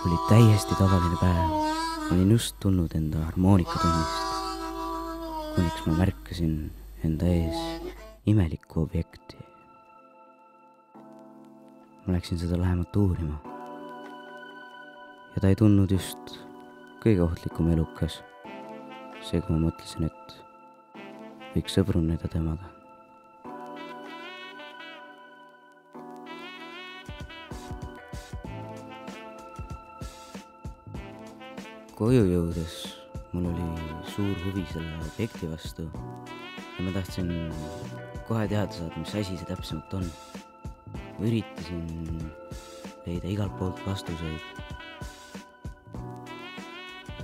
Oli täiesti tavaline päev. Olin just tulnud enda harmoonikatunnist, kuniks ma märkasin enda ees imelikku objekti. Ma läksin seda lähemalt uurima. Ja ta ei tundnud just kõige ohtlikum elukas. Seega ma mõtlesin, et võiks sõbruneda temaga. Koju jõudes mul oli suur huvi selle objekti vastu ja ma tahtsin kohe teada saada, mis asi see täpsemalt on. Ma üritasin leida igalt poolt vastuseid,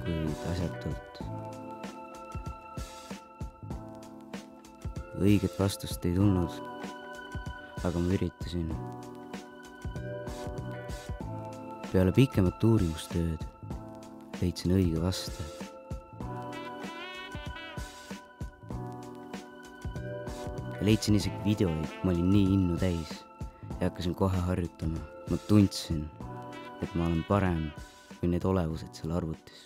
kuid asjatult. Õiget vastust ei tulnud, aga ma üritasin. Peale pikemat uurimustööd leidsin õige vaste. Ja leidsin isegi videoid, ma olin nii innu täis ja hakkasin kohe harjutama. Ma tundsin, et ma olen parem kui need olevused seal arvutis.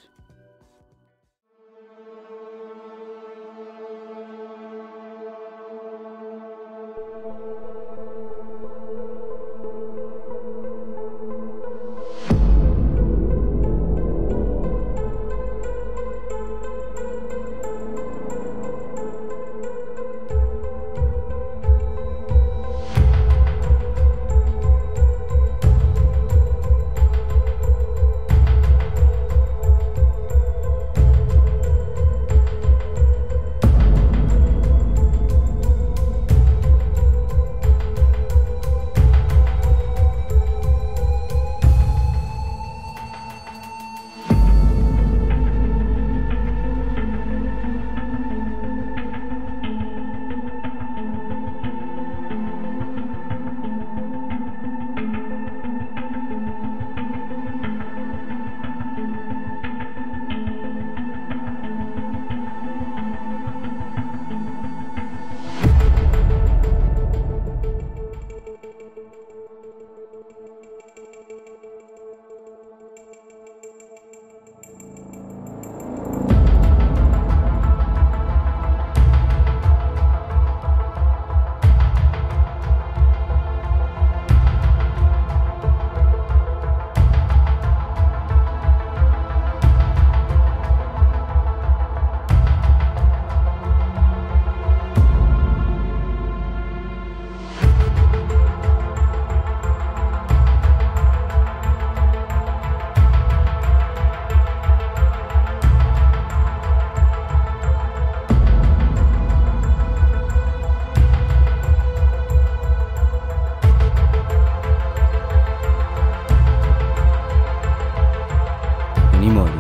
Niimoodi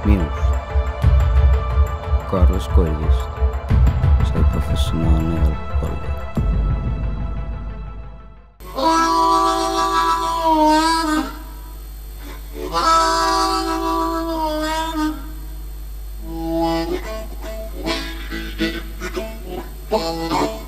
minust, Carlos Koldist, sai professionaalne jalgpallur. Wow.